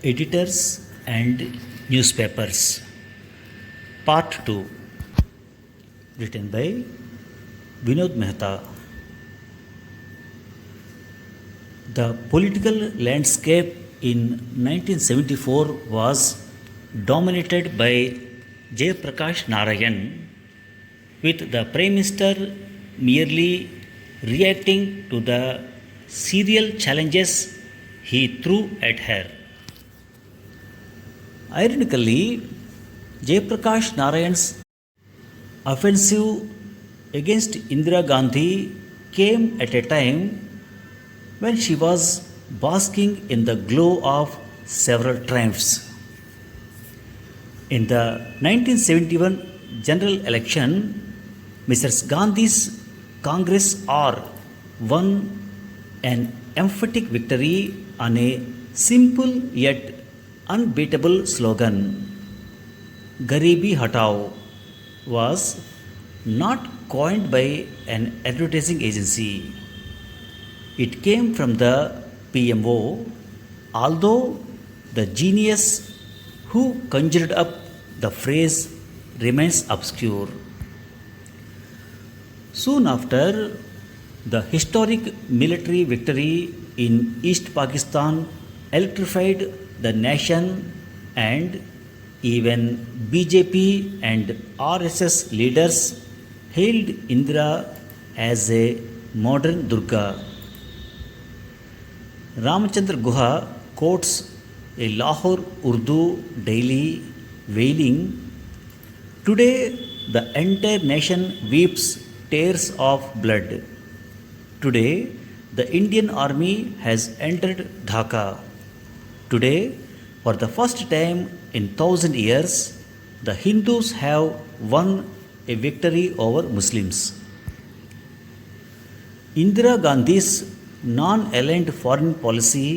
Editors and Newspapers, Part 2, written by Vinod Mehta. The political landscape in 1974 was dominated by Jayaprakash Narayan, with the Prime Minister merely reacting to the serial challenges he threw at her. Ironically, Jayaprakash Narayan's offensive against Indira Gandhi came at a time when she was basking in the glow of several triumphs. In the 1971 general election, Mrs. Gandhi's Congress R won an emphatic victory on a simple yet unbeatable slogan. Garibi Hatao was not coined by an advertising agency. It came from the PMO, although the genius who conjured up the phrase remains obscure. Soon after, the historic military victory in East Pakistan electrified the nation, and even BJP and RSS leaders hailed Indira as a modern Durga. Ramchandra Guha quotes a Lahore Urdu daily wailing, "Today the entire nation weeps tears of blood. Today the Indian army has entered Dhaka. Today, for the first time in 1,000 years, the Hindus have won a victory over Muslims." Indira Gandhi's non-aligned foreign policy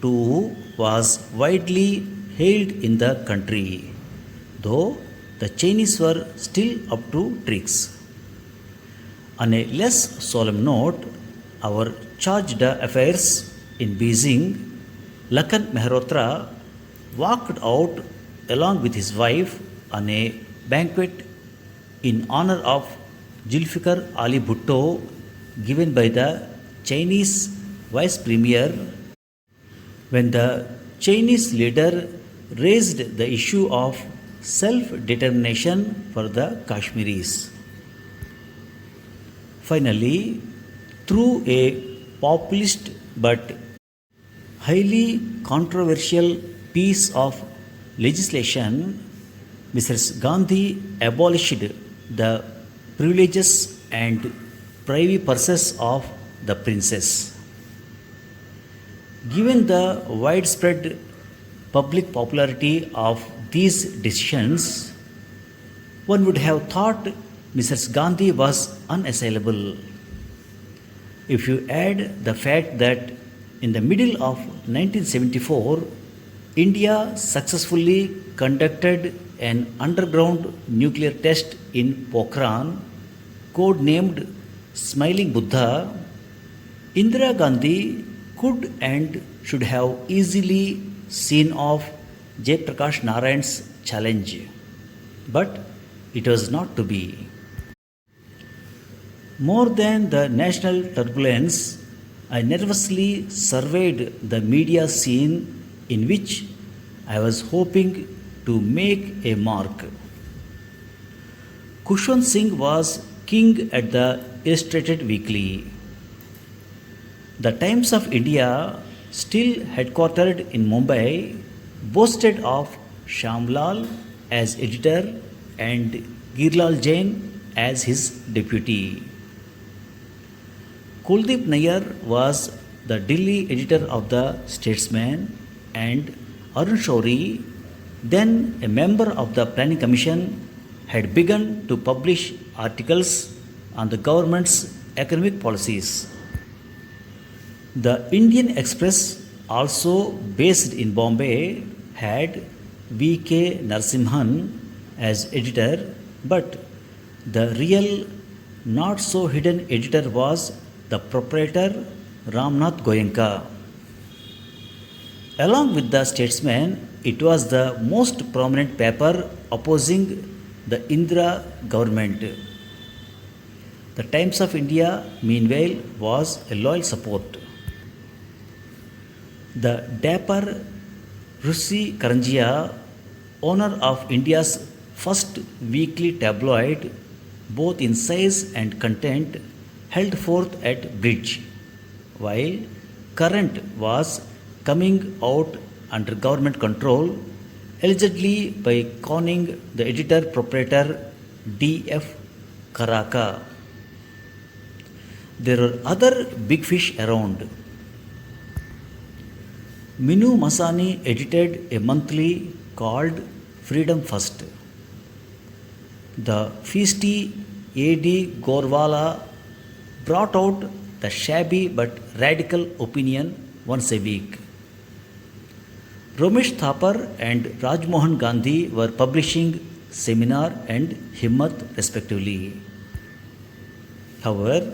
too was widely hailed in the country, though the Chinese were still up to tricks. On a less solemn note, our charge d'affaires in Beijing, Lakan Mehrotra, walked out along with his wife on a banquet in honor of Zulfikar Ali Bhutto given by the Chinese Vice Premier when the Chinese leader raised the issue of self-determination for the Kashmiris. Finally, through a populist but highly controversial piece of legislation, Mrs. Gandhi abolished the privileges and privy purses of the princess. Given the widespread public popularity of these decisions, one would have thought Mrs. Gandhi was unassailable. If you add the fact that in the middle of 1974, India successfully conducted an underground nuclear test in Pokhran, codenamed Smiling Buddha, Indira Gandhi could and should have easily seen off Jayaprakash Narayan's challenge. But it was not to be. More than the national turbulence, I nervously surveyed the media scene in which I was hoping to make a mark. Kushwant Singh was king at the Illustrated Weekly. The Times of India, still headquartered in Mumbai, boasted of Shamlal as editor and Girlal Jain as his deputy. Kuldeep Nayyar was the Delhi editor of the Statesman, and Arun Shourie, then a member of the Planning Commission, had begun to publish articles on the government's economic policies. The Indian Express, also based in Bombay, had V.K. Narasimhan as editor, but the real, not so hidden editor was the proprietor Ramnath Goenka. Along with the Statesman, it was the most prominent paper opposing the Indira government. The Times of India, meanwhile, was a loyal support. The dapper Rusi Karanjia, owner of India's first weekly tabloid, both in size and content, held forth at Bridge, while Current was coming out under government control, allegedly by conning the editor proprietor D.F. Karaka. There were other big fish around. Minu Masani edited a monthly called Freedom First. The feisty A.D. Gorwala brought out the shabby but radical opinion once a week. Romesh Thapar and Rajmohan Gandhi were publishing Seminar and Himmat respectively. However,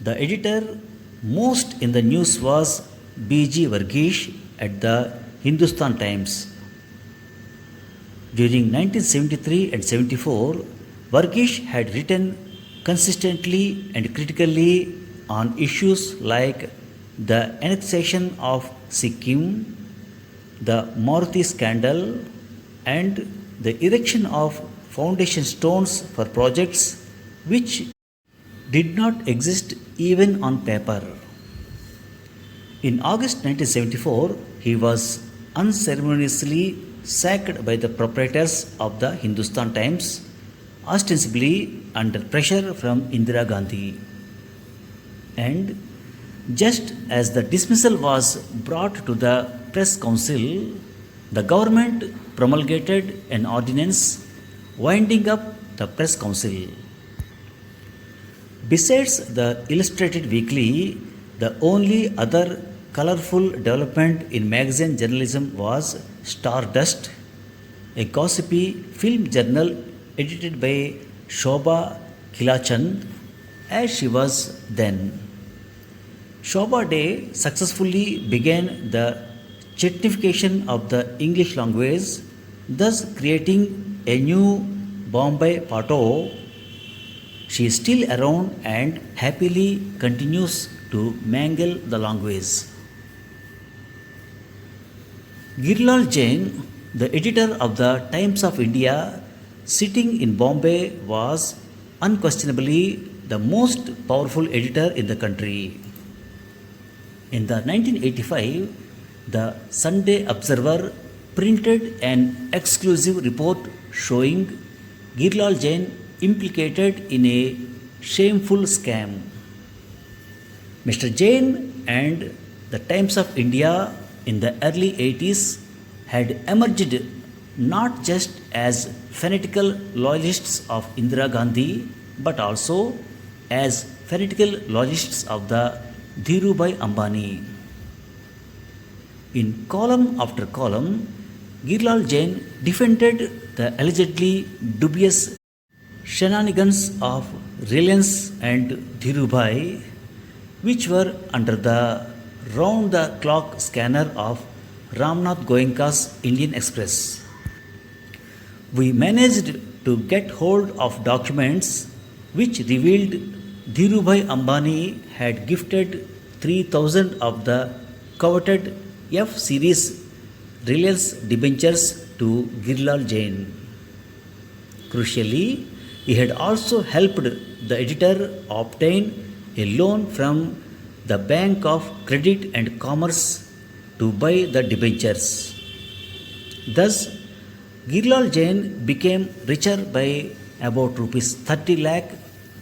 the editor most in the news was B.G. Varghese at the Hindustan Times. During 1973 and 74, Varghese had written consistently and critically on issues like the annexation of Sikkim, the Maruti scandal, and the erection of foundation stones for projects which did not exist even on paper. In August 1974, he was unceremoniously sacked by the proprietors of the Hindustan Times, ostensibly under pressure from Indira Gandhi. And just as the dismissal was brought to the Press Council, the government promulgated an ordinance winding up the Press Council. Besides the Illustrated Weekly, the only other colorful development in magazine journalism was Stardust, a gossipy film journal edited by Shobha Khilachand, as she was then. Shobha Day successfully began the chetnification of the English language, thus creating a new Bombay Pato. She is still around and happily continues to mangle the language. Girilal Jain, the editor of the Times of India, sitting in Bombay, was unquestionably the most powerful editor in the country. In the 1985, the Sunday Observer printed an exclusive report showing Girilal Jain implicated in a shameful scam. Mr. Jain and the Times of India in the early 80s had emerged not just as fanatical loyalists of Indira Gandhi but also as fanatical loyalists of the Dhirubhai Ambani. In column after column, Girilal Jain defended the allegedly dubious shenanigans of Reliance and Dhirubhai, which were under the round-the-clock scanner of Ramnath Goenka's Indian Express. We managed to get hold of documents which revealed Dhirubhai Ambani had gifted 3,000 of the coveted F series Reliance debentures to Girilal Jain. Crucially, he had also helped the editor obtain a loan from the Bank of Credit and Commerce to buy the debentures. Thus, Girilal Jain became richer by about rupees 30 lakh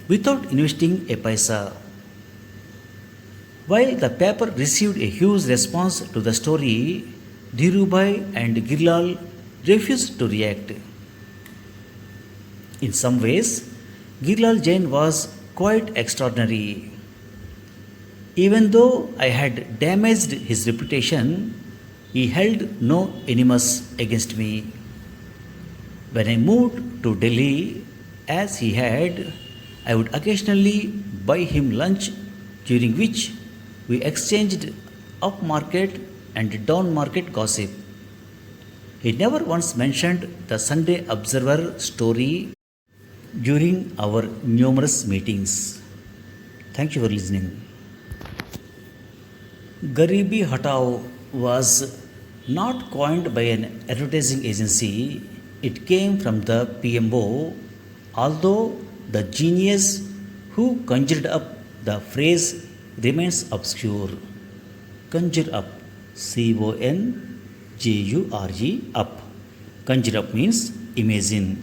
without investing a paisa. While the paper received a huge response to the story, Dhirubhai and Girilal refused to react. In some ways, Girilal Jain was quite extraordinary. Even though I had damaged his reputation, he held no animus against me. When I moved to Delhi, as he had, I would occasionally buy him lunch, during which we exchanged upmarket and down market gossip. He never once mentioned the Sunday Observer story during our numerous meetings. Thank you for listening. Garibi Hatao was not coined by an advertising agency, it came from the PMO, although the genius who conjured up the phrase remains obscure. Conjure up, CONJURG, up. Conjure up means imagine.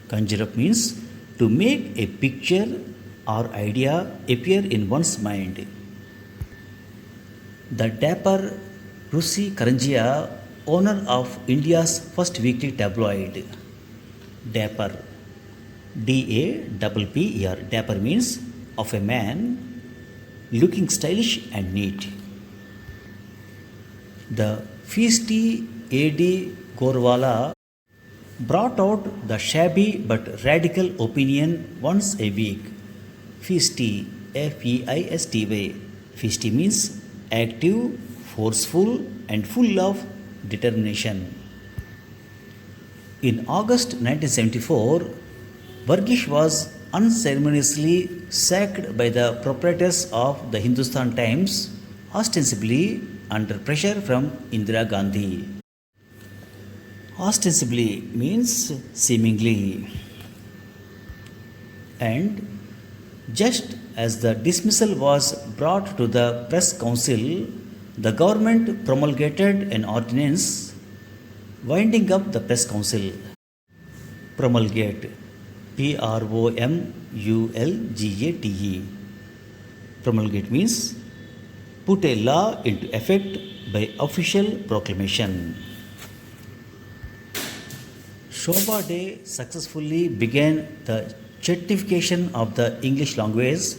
Conjure up means to make a picture or idea appear in one's mind. The dapper Rusi Karanjia, owner of India's first weekly tabloid, Dapper, DAPPER. Dapper means of a man looking stylish and neat. The feisty A.D. Gorwala brought out the shabby but radical opinion once a week. Feisty, FEISTY. Feisty means active, forceful, and full of determination. In August 1974, Varghese was unceremoniously sacked by the proprietors of the Hindustan Times, ostensibly under pressure from Indira Gandhi. Ostensibly means seemingly. And just as the dismissal was brought to the Press Council, the government promulgated an ordinance winding up the Press Council. Promulgate, PROMULGATE. Promulgate means put a law into effect by official proclamation. Shobha Day successfully began the certification of the English language,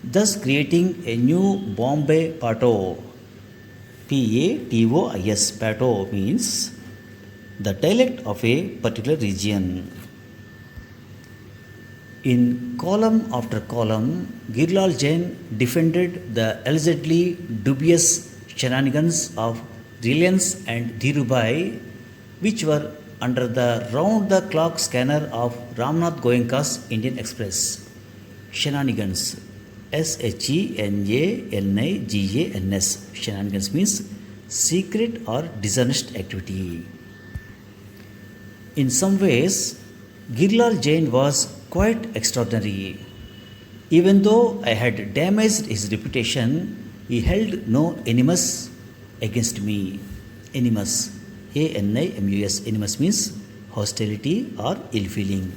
thus creating a new Bombay Pato. PATOIS. Pato means the dialect of a particular region. In column after column, Girilal Jain defended the allegedly dubious shenanigans of Reliance and Dhirubhai, which were under the round-the-clock scanner of Ramnath Goenka's Indian Express. Shenanigans, SHENANIGANS. Shenanigans means secret or dishonest activity. In some ways, Girilal Jain was quite extraordinary. Even though I had damaged his reputation, he held no animus against me. Animus, ANIMUS. Animus means hostility or ill feeling.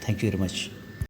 Thank you very much.